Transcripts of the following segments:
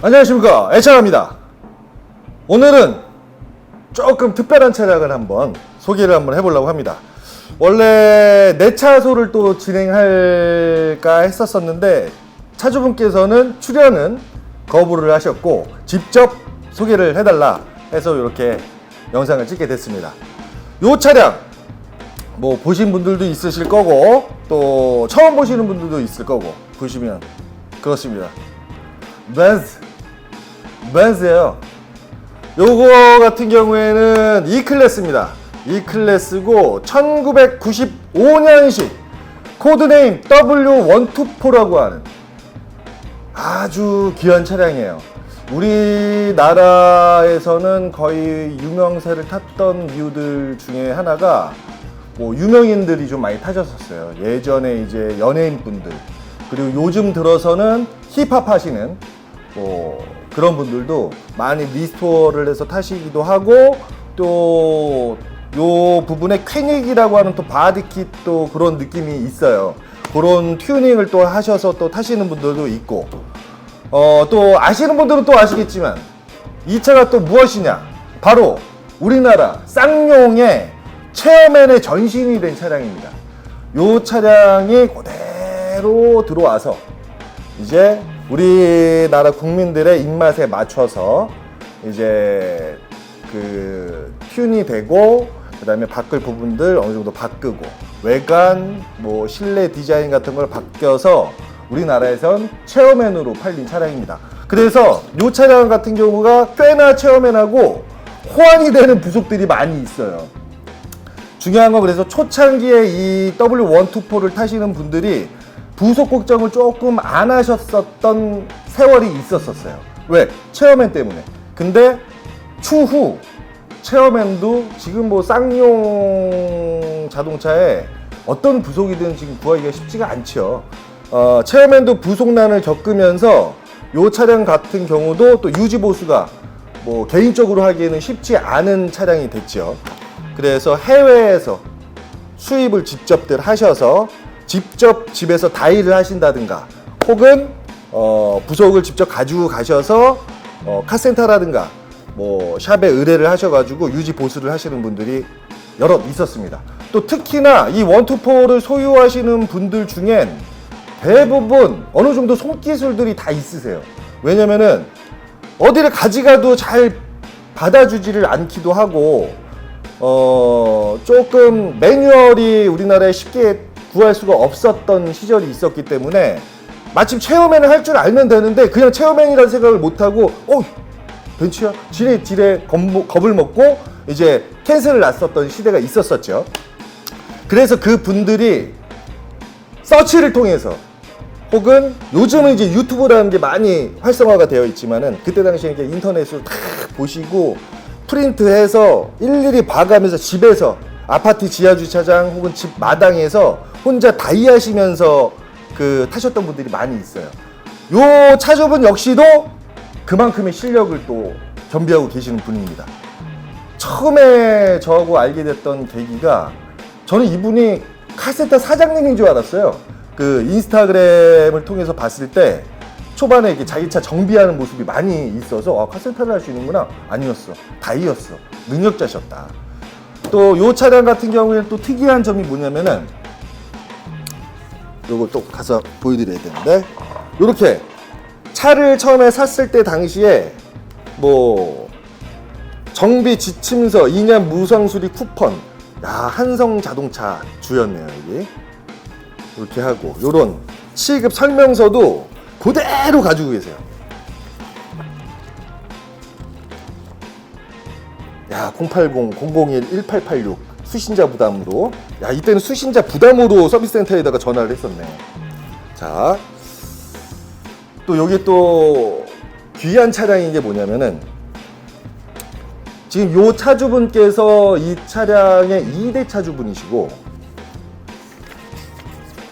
안녕하십니까, 애창합니다. 오늘은 조금 특별한 차량을 한번 소개를 한번 해보려고 합니다. 원래 내 차소를 또 진행할까 했었었는데 차주분께서는 출연은 거부를 하셨고 직접 소개를 해달라 해서 이렇게 영상을 찍게 됐습니다. 이 차량 뭐 보신 분들도 있으실 거고 또 처음 보시는 분들도 있을 거고 보시면 그렇습니다. 벤츠예요. 요거 같은 경우에는 E클래스입니다. E클래스고 1995년식 코드네임 W124라고 하는 아주 귀한 차량이에요. 우리나라에서는 거의 유명세를 탔던 이유들 중에 하나가 뭐 유명인들이 좀 많이 타셨었어요. 예전에 이제 연예인분들, 그리고 요즘 들어서는 힙합 하시는 뭐 그런 분들도 많이 리스토어를 해서 타시기도 하고, 또 요 부분에 퀘닉이라고 하는 또 바디킷 또 그런 느낌이 있어요. 그런 튜닝을 또 하셔서 또 타시는 분들도 있고, 또 아시는 분들은 또 아시겠지만 이 차가 또 무엇이냐, 바로 우리나라 쌍용의 체어맨의 전신이 된 차량입니다. 요 차량이 그대로 들어와서 이제 우리나라 국민들의 입맛에 맞춰서 이제 그 튠이 되고, 그 다음에 바꿀 부분들 어느 정도 바꾸고, 외관 뭐 실내 디자인 같은 걸 바뀌어서 우리나라에선 체어맨으로 팔린 차량입니다. 그래서 이 차량 같은 경우가 꽤나 체어맨하고 호환이 되는 부속들이 많이 있어요. 중요한 건, 그래서 초창기에 이 W124를 타시는 분들이 부속 걱정을 조금 안 하셨었던 세월이 있었어요. 왜? 체어맨 때문에. 근데 추후 체어맨도 지금 뭐 쌍용 자동차에 어떤 부속이든 지금 구하기가 쉽지가 않죠. 체어맨도 부속난을 겪으면서 이 차량 같은 경우도 또 유지 보수가 뭐 개인적으로 하기에는 쉽지 않은 차량이 됐죠. 그래서 해외에서 수입을 직접들 하셔서 직접 집에서 다이를 하신다든가, 혹은 부속을 직접 가지고 가셔서 카센터라든가 뭐 샵에 의뢰를 하셔가지고 유지 보수를 하시는 분들이 여럿 있었습니다. 또 특히나 이 124를 소유하시는 분들 중엔 대부분 어느 정도 손기술들이 다 있으세요. 왜냐면은 어디를 가져가도 잘 받아주지를 않기도 하고, 조금 매뉴얼이 우리나라에 쉽게 구할 수가 없었던 시절이 있었기 때문에 마침 체어맨을 할 줄 알면 되는데 그냥 체어맨이라는 생각을 못하고 벤츠야? 지레 겁을 먹고 이제 캔슬을 났었던 시대가 있었었죠. 그래서 그 분들이 서치를 통해서, 혹은 요즘은 이제 유튜브라는 게 많이 활성화가 되어 있지만은 그때 당시에 이렇게 인터넷으로 다 보시고 프린트해서 일일이 봐가면서 집에서 아파트 지하 주차장 혹은 집 마당에서 혼자 다이하시면서 그 타셨던 분들이 많이 있어요. 요 차주분 역시도 그만큼의 실력을 또 겸비하고 계시는 분입니다. 처음에 저하고 알게 됐던 계기가, 저는 이분이 카센터 사장님인 줄 알았어요. 그 인스타그램을 통해서 봤을 때 초반에 이렇게 자기 차 정비하는 모습이 많이 있어서 카센터를 할 수 있는구나. 아니었어. 다이였어. 능력자셨다. 또 요 차량 같은 경우에는 또 특이한 점이 뭐냐면은, 요거 또 가서 보여드려야 되는데, 요렇게 차를 처음에 샀을 때 당시에 뭐 정비 지침서, 2년 무상 수리 쿠폰, 한성 자동차 주였네요. 여기 이렇게 하고, 요런 시급 설명서도 그대로 가지고 계세요. 080-001-1886 수신자 부담으로, 이때는 수신자 부담으로 서비스 센터에다가 전화를 했었네. 자, 또 여기 또 귀한 차량인 게 뭐냐면은, 지금 요 차주분께서 이 차량의 2대 차주분이시고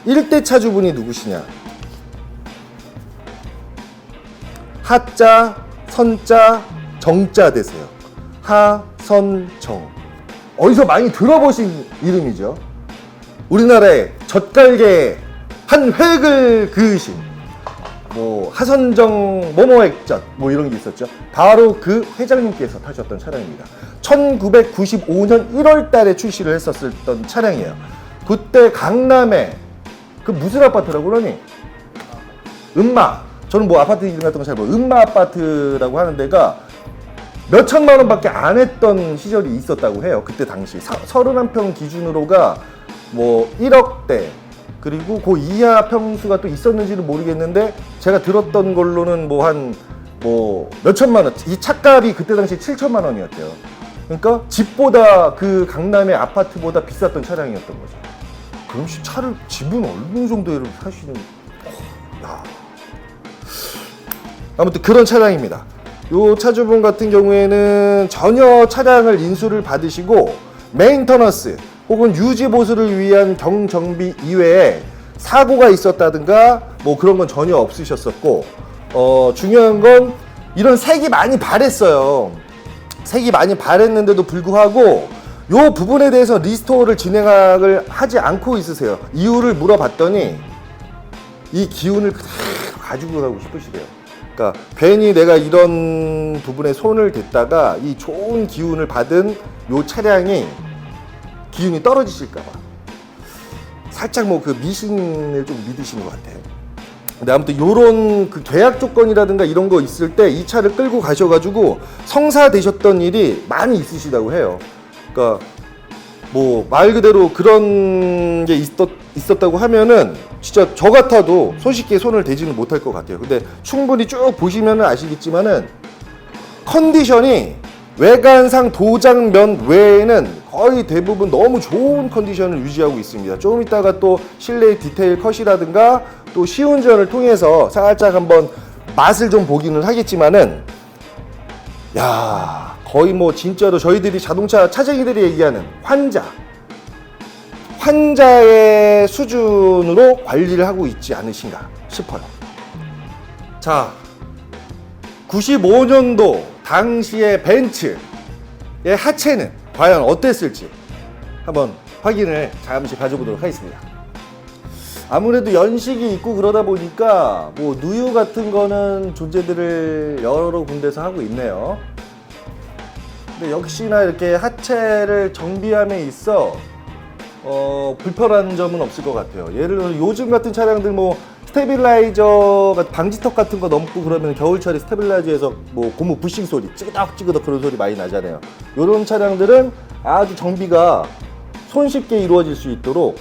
1대 차주분이 누구시냐, 하자, 선자, 정자 되세요. 하선정. 어디서 많이 들어보신 이름이죠. 우리나라의 젓갈계의 한 획을 그으신 뭐 하선정 모모액전 뭐 이런 게 있었죠. 바로 그 회장님께서 타셨던 차량입니다. 1995년 1월 달에 출시를 했었던 차량이에요. 그때 강남에 그 무슨 아파트라고 그러니? 음마. 저는 뭐 아파트 이름 같은 거 잘 모르고 음마 아파트라고 하는 데가 몇 천만 원밖에 안 했던 시절이 있었다고 해요. 그때 당시 31평 기준으로가 뭐 1억대, 그리고 그 이하 평수가 또 있었는지는 모르겠는데 제가 들었던 걸로는 뭐 한 뭐 몇천만 원, 이 차값이 그때 당시 7천만 원이었대요. 그러니까 집보다 그 강남의 아파트보다 비쌌던 차량이었던 거죠. 그럼 차를 집은 어느 정도로 사시는? 야. 아무튼 그런 차량입니다. 요 차주분 같은 경우에는 전혀 차량을 인수를 받으시고 메인터너스 혹은 유지 보수를 위한 경정비 이외에 사고가 있었다든가 뭐 그런 건 전혀 없으셨었고, 중요한 건 이런 색이 많이 바랬어요. 색이 많이 바랬는데도 불구하고 요 부분에 대해서 리스토어를 진행을 하지 않고 있으세요. 이유를 물어봤더니 이 기운을 그대로 가지고 가고 싶으시대요. 그러니까 괜히 내가 이런 부분에 손을 댔다가 이 좋은 기운을 받은 요 차량이 기운이 떨어지실까봐 살짝 뭐 그 미신을 좀 믿으시는 것 같아요. 근데 아무튼 요런 그 계약 조건이라든가 이런 거 있을 때 이 차를 끌고 가셔가지고 성사되셨던 일이 많이 있으시다고 해요. 그러니까 뭐 말 그대로 그런 게 있었다고 하면은 진짜 저 같아도 손쉽게 손을 대지는 못할 것 같아요. 근데 충분히 쭉 보시면은 아시겠지만은 컨디션이 외관상 도장면 외에는 거의 대부분 너무 좋은 컨디션을 유지하고 있습니다. 조금 이따가 또 실내 디테일 컷이라든가 또 시운전을 통해서 살짝 한번 맛을 좀 보기는 하겠지만은, 야, 거의 뭐 진짜로 저희들이 자동차 차쟁이들이 얘기하는 환자의 수준으로 관리를 하고 있지 않으신가 싶어요. 자, 95년도 당시의 벤츠의 하체는 과연 어땠을지 한번 확인을 잠시 가져보도록 하겠습니다. 아무래도 연식이 있고 그러다 보니까 뭐 누유 같은 거는 존재들을 여러 군데서 하고 있네요. 근데 역시나 이렇게 하체를 정비함에 있어 불편한 점은 없을 것 같아요. 예를 들어 요즘 같은 차량들 뭐 스테빌라이저 방지턱 같은 거 넘고 그러면 겨울철에 스테빌라이저에서 뭐 고무 부싱 소리 찌그덕찌그덕 그런 소리 많이 나잖아요. 요런 차량들은 아주 정비가 손쉽게 이루어질 수 있도록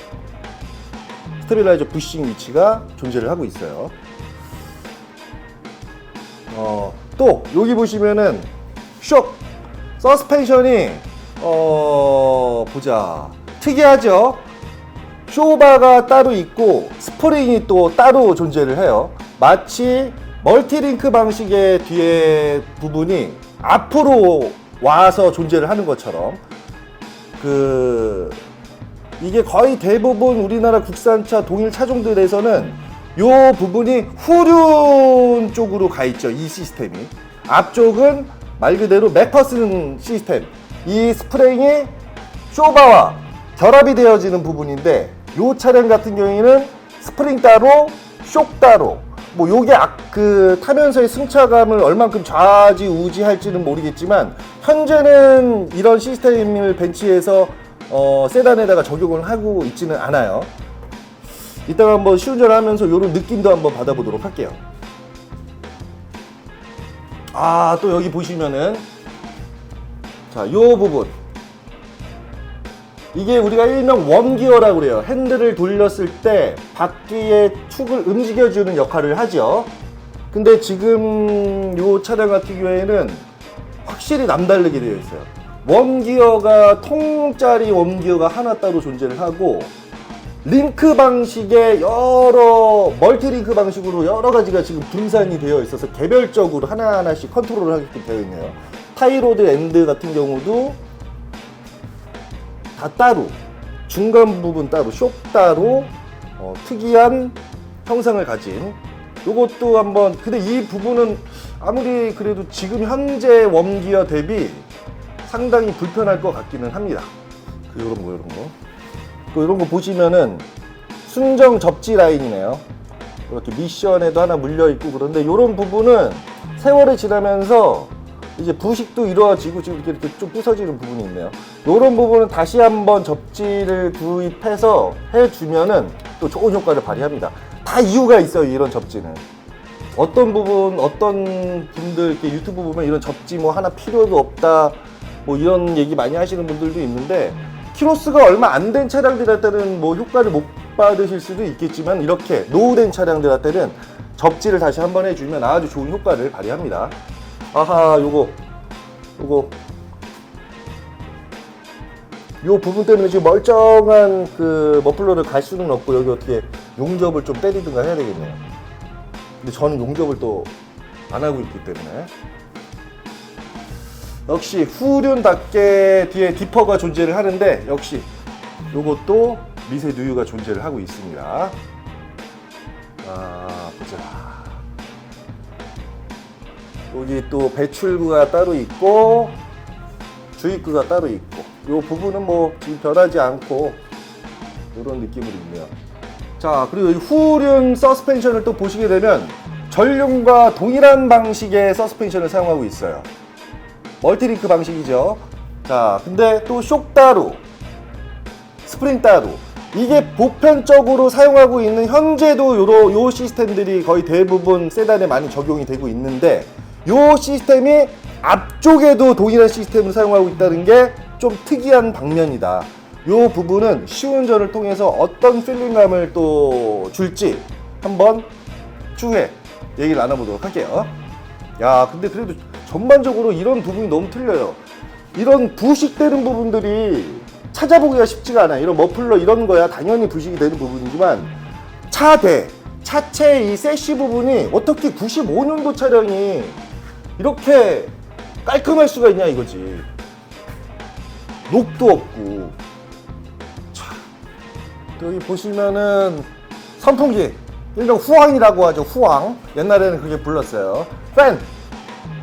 스테빌라이저 부싱 위치가 존재를 하고 있어요. 또 여기 보시면은 쇼크 서스펜션이 보자, 특이하죠. 쇼바가 따로 있고 스프링이 또 따로 존재를 해요. 마치 멀티링크 방식의 뒤에 부분이 앞으로 와서 존재를 하는 것처럼, 이게 거의 대부분 우리나라 국산차 동일 차종들에서는 요 부분이 후륜 쪽으로 가 있죠. 이 시스템이 앞쪽은 말 그대로 맥퍼슨 시스템, 이 스프링이 쇼바와 결합이 되어지는 부분인데, 요 차량 같은 경우에는 스프링 따로, 쇼크 따로, 뭐 요게 타면서의 승차감을 얼만큼 좌지우지할지는 모르겠지만 현재는 이런 시스템을 벤츠에서 세단에다가 적용을 하고 있지는 않아요. 이따가 한번 시운전을 하면서 요런 느낌도 한번 받아보도록 할게요. 또 여기 보시면은 자, 요 부분, 이게 우리가 일명 웜기어라고 그래요. 핸들을 돌렸을 때 바퀴의 축을 움직여주는 역할을 하죠. 근데 지금 요 차량 같은 경우에는 확실히 남다르게 되어 있어요. 웜기어가 통짜리 웜기어가 하나 따로 존재를 하고, 링크 방식의 멀티링크 방식으로 여러 가지가 지금 분산이 되어 있어서 개별적으로 하나하나씩 컨트롤을 하게끔 되어 있네요. 타이로드 엔드 같은 경우도 다 따로, 중간 부분 따로, 쇼크 따로, 특이한 형상을 가진 요것도 한번. 근데 이 부분은 아무리 그래도 지금 현재 웜기어 대비 상당히 불편할 것 같기는 합니다. 이런 거 보시면은 순정 접지 라인이네요. 이렇게 미션에도 하나 물려 있고 그런데 이런 부분은 세월이 지나면서 이제 부식도 이루어지고 지금 이렇게 좀 부서지는 부분이 있네요. 이런 부분은 다시 한번 접지를 구입해서 해주면은 또 좋은 효과를 발휘합니다. 다 이유가 있어요. 이런 접지는 어떤 부분 어떤 분들 이렇게 유튜브 보면 이런 접지 뭐 하나 필요도 없다 뭐 이런 얘기 많이 하시는 분들도 있는데 키로수가 얼마 안 된 차량들한테는 뭐 효과를 못 받으실 수도 있겠지만 이렇게 노후된 차량들한테는 접지를 다시 한번 해주면 아주 좋은 효과를 발휘합니다. 아하, 요거 요 부분 때문에 지금 멀쩡한 그 머플러를 갈 수는 없고 여기 어떻게 용접을 좀 때리든가 해야 되겠네요. 근데 저는 용접을 또 안 하고 있기 때문에 역시 후륜답게 뒤에 디퍼가 존재를 하는데 역시 요것도 미세 누유가 존재를 하고 있습니다. 보자. 여기 또 배출구가 따로 있고 주입구가 따로 있고 이 부분은 뭐 지금 변하지 않고 이런 느낌으로 있네요. 자, 그리고 이 후륜 서스펜션을 또 보시게 되면 전륜과 동일한 방식의 서스펜션을 사용하고 있어요. 멀티링크 방식이죠. 자, 근데 또 쇼크 따로 스프링 따로 이게 보편적으로 사용하고 있는 현재도 요 시스템들이 거의 대부분 세단에 많이 적용이 되고 있는데 요 시스템이 앞쪽에도 동일한 시스템을 사용하고 있다는 게 좀 특이한 방면이다. 요 부분은 시운전을 통해서 어떤 필링감을 또 줄지 한번 추후에 얘기를 나눠보도록 할게요. 야, 근데 그래도 전반적으로 이런 부분이 너무 틀려요. 이런 부식되는 부분들이 찾아보기가 쉽지가 않아요. 이런 머플러 이런 거야 당연히 부식이 되는 부분이지만 차체 이 세시 부분이 어떻게 95년도 차량이 이렇게 깔끔할 수가 있냐 이거지. 녹도 없고. 자, 여기 보시면은 선풍기 일명 후황이라고 하죠. 후황 옛날에는 그렇게 불렀어요. 팬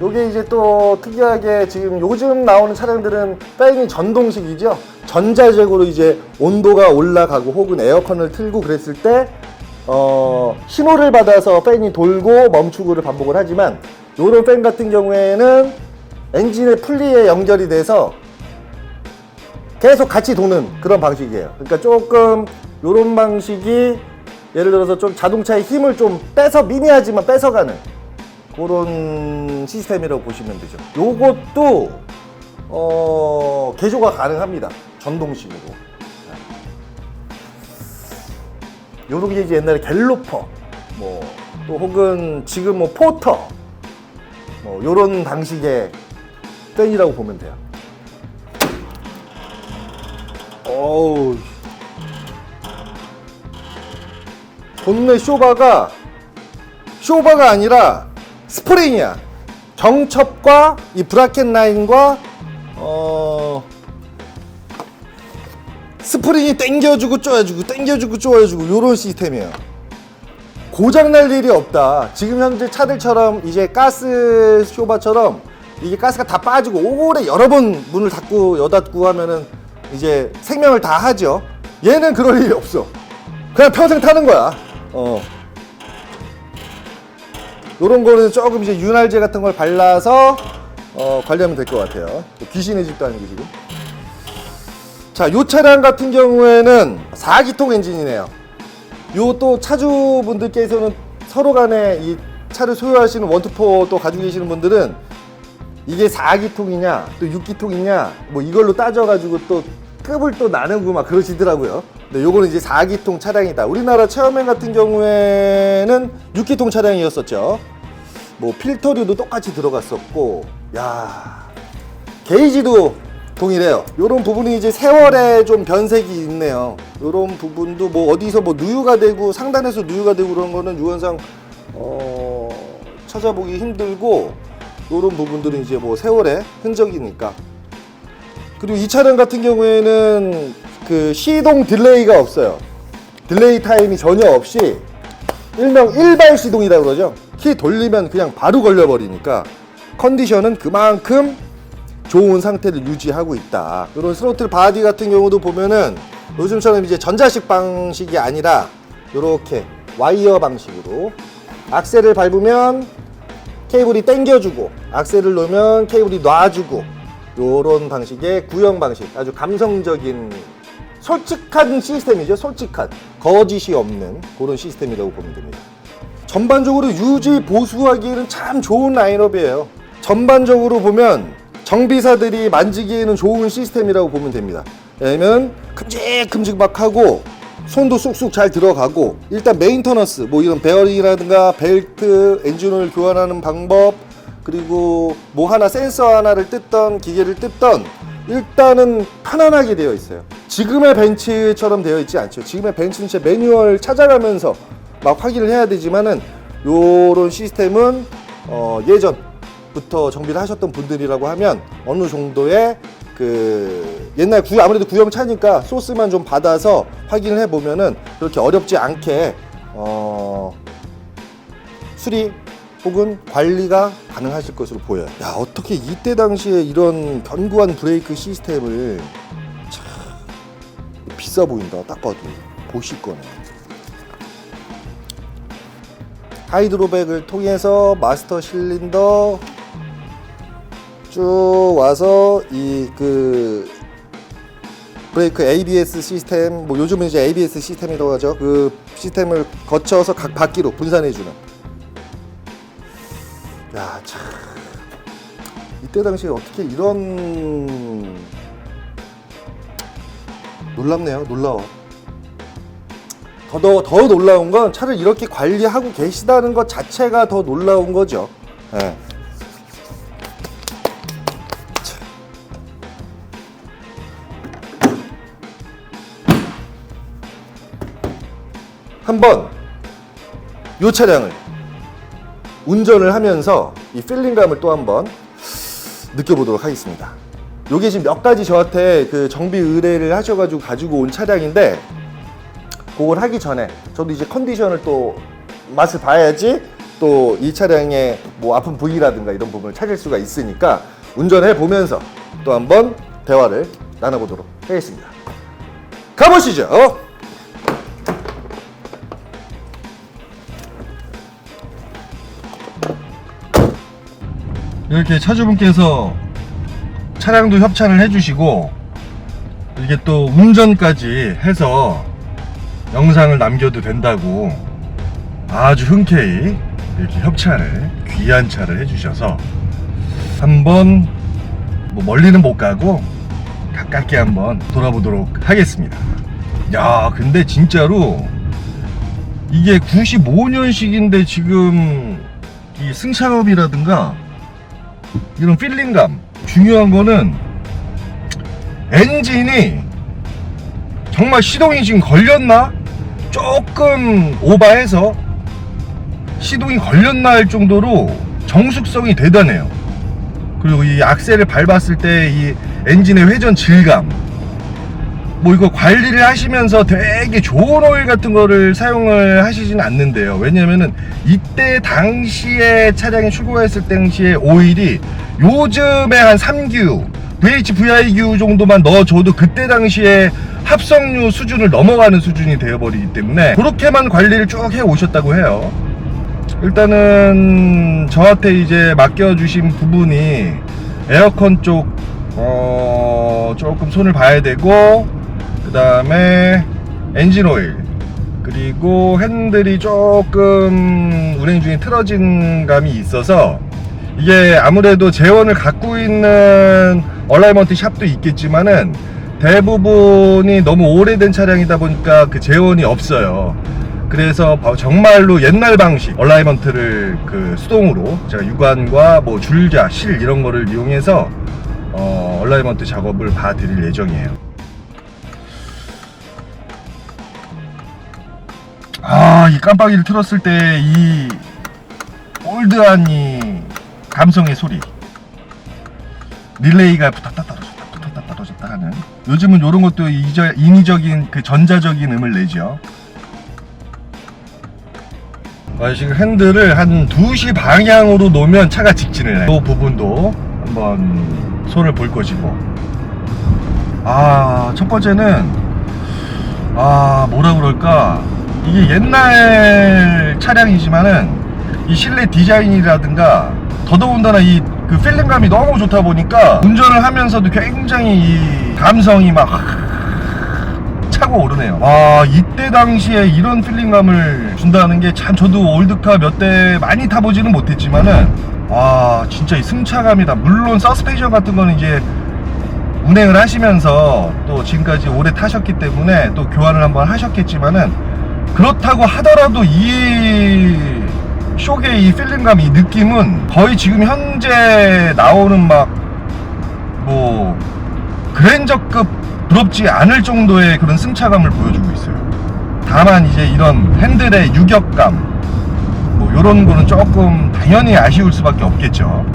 요게 이제 또 특이하게 지금 요즘 나오는 차량들은 팬이 전동식이죠. 전자적으로 이제 온도가 올라가고 혹은 에어컨을 틀고 그랬을 때 신호를 받아서 팬이 돌고 멈추고를 반복을 하지만 요런 팬 같은 경우에는 엔진의 풀리에 연결이 돼서 계속 같이 도는 그런 방식이에요. 그러니까 조금 요런 방식이 예를 들어서 좀 자동차의 힘을 좀 미미하지만 뺏어가는 그런 시스템이라고 보시면 되죠. 요것도 개조가 가능합니다. 전동식으로. 요런 게 이제 옛날에 갤로퍼 뭐 또 혹은 지금 뭐 포터 뭐 요런 방식의 팬이라고 보면 돼요. 어우, 본네 쇼바가 아니라 스프링이야. 정첩과 이 브라켓 라인과 스프링이 당겨주고 쪼여주고 당겨주고 쪼여주고 요런 시스템이에요. 고장날 일이 없다. 지금 현재 차들처럼 이제 가스 쇼바처럼 이게 가스가 다 빠지고 오래 여러 번 문을 닫고 여닫고 하면은 이제 생명을 다 하죠. 얘는 그럴 일이 없어. 그냥 평생 타는 거야. 요런 거는 조금 이제 윤활제 같은 걸 발라서 관리하면 될 것 같아요. 귀신의 집도 아니고 지금. 자, 요 차량 같은 경우에는 4기통 엔진이네요. 요 또 차주분들께서는 서로 간에 이 차를 소유하시는 원투포 또 가지고 계시는 분들은 이게 4기통이냐 또 6기통이냐 뭐 이걸로 따져가지고 또 급을 또 나누고 막 그러시더라고요. 근데 요거는 이제 4기통 차량이다. 우리나라 체어맨 같은 경우에는 6기통 차량이었었죠. 뭐 필터류도 똑같이 들어갔었고, 야, 게이지도 동일해요. 요런 부분이 이제 세월에 좀 변색이 있네요. 요런 부분도 뭐 어디서 뭐 누유가 되고 상단에서 누유가 되고 그런 거는 유언상 찾아보기 힘들고, 요런 부분들은 이제 뭐 세월의 흔적이니까. 그리고 이 차량 같은 경우에는 그 시동 딜레이가 없어요. 딜레이 타임이 전혀 없이 일명 일발 시동이라고 그러죠. 키 돌리면 그냥 바로 걸려버리니까 컨디션은 그만큼 좋은 상태를 유지하고 있다. 이런 스로틀 바디 같은 경우도 보면은 요즘처럼 이제 전자식 방식이 아니라 이렇게 와이어 방식으로 악셀을 밟으면 케이블이 당겨주고 악셀을 놓으면 케이블이 놔주고 요런 방식의 구형 방식, 아주 감성적인 솔직한 시스템이죠. 솔직한, 거짓이 없는 그런 시스템이라고 보면 됩니다. 전반적으로 유지 보수하기에는 참 좋은 라인업이에요. 전반적으로 보면 정비사들이 만지기에는 좋은 시스템이라고 보면 됩니다. 왜냐면 큼직큼직막하고 손도 쑥쑥 잘 들어가고, 일단 메인터넌스 뭐 이런 베어링이라든가 벨트, 엔진오일 교환하는 방법, 그리고 뭐 하나 센서 하나를 뜯던 기계를 뜯던 일단은 편안하게 되어 있어요. 지금의 벤츠처럼 되어 있지 않죠. 지금의 벤츠는 제 매뉴얼 찾아가면서 막 확인을 해야 되지만은 요런 시스템은 예전부터 정비를 하셨던 분들이라고 하면 어느 정도의 그 옛날 아무래도 구형 차니까 소스만 좀 받아서 확인을 해보면은 그렇게 어렵지 않게 수리 혹은 관리가 가능하실 것으로 보여요. 야, 어떻게 이때 당시에 이런 견고한 브레이크 시스템을, 참 비싸 보인다. 딱 봐도 보실 거네. 하이드로백을 통해서 마스터 실린더 쭉 와서 이 그 브레이크 ABS 시스템, 뭐 요즘은 이제 ABS 시스템이라고 하죠. 그 시스템을 거쳐서 각 바퀴로 분산해주는. 야, 참 이때 당시에 어떻게 이런, 놀랍네요. 놀라워. 더 놀라운 건 차를 이렇게 관리하고 계시다는 것 자체가 더 놀라운 거죠. 네. 한번 이 차량을 운전을 하면서 이 필링감을 또 한번 느껴보도록 하겠습니다. 요게 지금 몇 가지 저한테 그 정비 의뢰를 하셔가지고 가지고 온 차량인데, 그걸 하기 전에 저도 이제 컨디션을 또 맛을 봐야지 또 이 차량의 뭐 아픈 부위라든가 이런 부분을 찾을 수가 있으니까 운전해 보면서 또 한번 대화를 나눠보도록 하겠습니다. 가보시죠. 이렇게 차주분께서 차량도 협찬을 해주시고 이게 또 운전까지 해서 영상을 남겨도 된다고 아주 흔쾌히 이렇게 협찬을, 귀한 차를 해주셔서 한번 뭐 멀리는 못 가고 가깝게 한번 돌아보도록 하겠습니다. 야, 근데 진짜로 이게 95년식인데 지금 이 승차감이라든가 이런 필링감, 중요한 거는 엔진이 정말 시동이 지금 걸렸나? 조금 오버해서 시동이 걸렸나 할 정도로 정숙성이 대단해요. 그리고 이 악셀을 밟았을 때 이 엔진의 회전 질감, 뭐 이거 관리를 하시면서 되게 좋은 오일 같은 거를 사용을 하시진 않는데요. 왜냐면은 이때 당시에 차량이 출고했을 당시에 오일이 요즘에 한 3규, VH, VI규 정도만 넣어줘도 그때 당시에 합성유 수준을 넘어가는 수준이 되어버리기 때문에 그렇게만 관리를 쭉 해 오셨다고 해요. 일단은 저한테 이제 맡겨주신 부분이 에어컨 쪽 조금 손을 봐야 되고, 그 다음에 엔진 오일, 그리고 핸들이 조금 운행 중에 틀어진 감이 있어서, 이게 아무래도 제원을 갖고 있는 얼라이먼트 샵도 있겠지만은 대부분이 너무 오래된 차량이다 보니까 그 제원이 없어요. 그래서 정말로 옛날 방식 얼라이먼트를 그 수동으로 제가 유관과 뭐 줄자, 실 이런 거를 이용해서 얼라이먼트 작업을 봐드릴 예정이에요. 아, 이 깜빡이를 틀었을 때 이 올드한 이 감성의 소리, 릴레이가 붙었다 떨어졌다 하는, 요즘은 이런 것도 인위적인 그 전자적인 음을 내죠. 지금 핸들을 한 2시 방향으로 놓으면 차가 직진을 해요. 이 부분도 한번 손을 볼 것이고, 첫 번째는 뭐라 그럴까, 이게 옛날 차량이지만은 이 실내 디자인이라든가 더더군다나 이 그 필름감이 너무 좋다 보니까 운전을 하면서도 굉장히 이 감성이 막 차고 오르네요. 아, 이때 당시에 이런 필링감을 준다는 게 참, 저도 올드카 몇 대 많이 타보지는 못했지만은 와, 진짜 이 승차감이다. 물론 서스펜션 같은 거는 이제 운행을 하시면서 또 지금까지 오래 타셨기 때문에 또 교환을 한번 하셨겠지만은, 그렇다고 하더라도 이 쇼의 이 필링감, 이 느낌은 거의 지금 현재 나오는 막 뭐 그랜저급 부럽지 않을 정도의 그런 승차감을 보여주고 있어요. 다만 이제 이런 핸들의 유격감 뭐 요런 거는 조금 당연히 아쉬울 수밖에 없겠죠.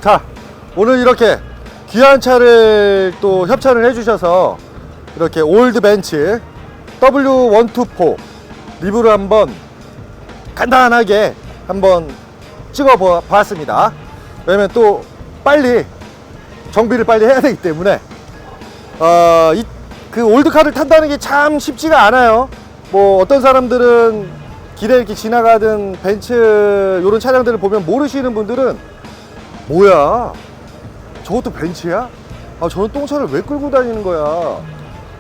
자, 오늘 이렇게 귀한 차를 또 협찬을 해주셔서 이렇게 올드 벤츠 W124 리뷰를 한번 간단하게 한번 찍어 보았습니다. 왜냐면 또 빨리 정비를 빨리 해야 되기 때문에 그 올드카를 탄다는 게 참 쉽지가 않아요. 뭐 어떤 사람들은 길에 이렇게 지나가던 벤츠 이런 차량들을 보면 모르시는 분들은 뭐야, 저것도 벤츠야? 아, 저는 똥차를 왜 끌고 다니는 거야?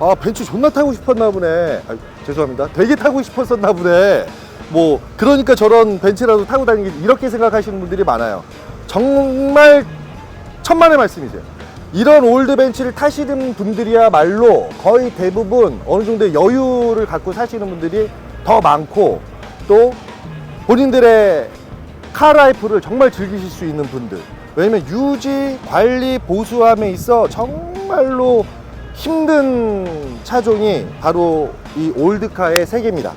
아, 벤츠 존나 타고 싶었나 보네. 아, 죄송합니다. 되게 타고 싶었었나 보네. 뭐 그러니까 저런 벤츠라도 타고 다니기, 이렇게 생각하시는 분들이 많아요. 정말 천만의 말씀이세요. 이런 올드 벤츠를 타시는 분들이야말로 거의 대부분 어느 정도의 여유를 갖고 사시는 분들이 더 많고, 또 본인들의 카라이프를 정말 즐기실 수 있는 분들, 왜냐면 유지, 관리, 보수함에 있어 정말로 힘든 차종이 바로 이 올드카의 세계입니다.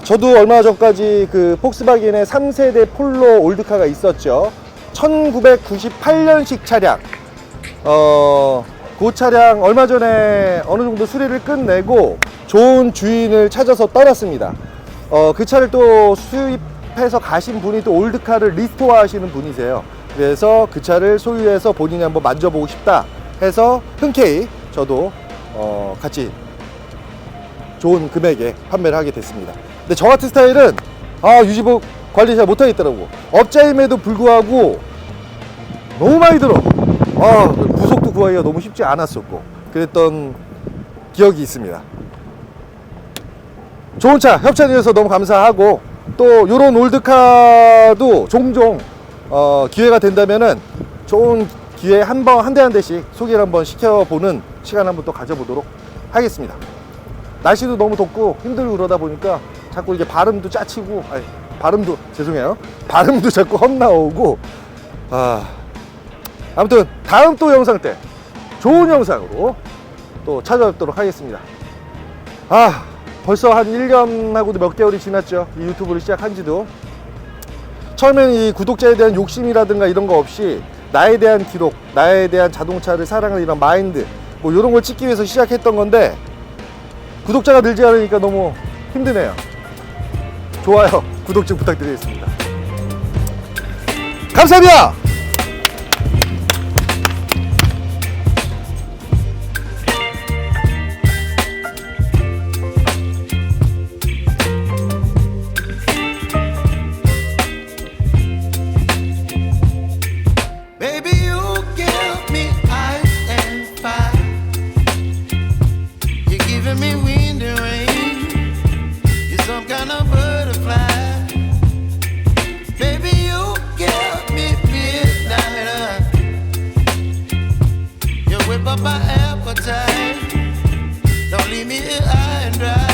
저도 얼마 전까지 그 폭스바겐의 3세대 폴로 올드카가 있었죠. 1998년식 차량. 그 차량 얼마 전에 어느 정도 수리를 끝내고 좋은 주인을 찾아서 떠났습니다. 그 차를 또 수입해서 가신 분이 또 올드카를 리스토어 하시는 분이세요. 그래서 그 차를 소유해서 본인이 한번 만져보고 싶다 해서 흔쾌히 저도 같이 좋은 금액에 판매를 하게 됐습니다. 근데 저 같은 스타일은 유지보 관리 잘 못하겠더라고. 업자임에도 불구하고 너무 많이 들어. 부속도 구하기가 너무 쉽지 않았었고 그랬던 기억이 있습니다. 좋은 차 협찬해 주셔서 너무 감사하고, 또 요런 올드카도 종종 기회가 된다면은 좋은 기회에 한 대 한 대씩 소개를 한번 시켜보는 시간 한번 또 가져보도록 하겠습니다. 날씨도 너무 덥고 힘들고 그러다 보니까 자꾸 이게 발음도 짜치고, 죄송해요. 발음도 자꾸 헛나오고, 아무튼 다음 또 영상 때 좋은 영상으로 또 찾아뵙도록 하겠습니다. 벌써 한 1년하고도 몇 개월이 지났죠. 이 유튜브를 시작한 지도. 처음엔 이 구독자에 대한 욕심이라든가 이런 거 없이 나에 대한 기록, 나에 대한 자동차를 사랑하는 이런 마인드, 뭐 이런 걸 찍기 위해서 시작했던 건데, 구독자가 늘지 않으니까 너무 힘드네요. 좋아요, 구독 좀 부탁드리겠습니다. 감사합니다. Me wind and rain, you're some kind of butterfly. Baby, you give me midnight. You whip up my appetite. Don't leave me here high and dry.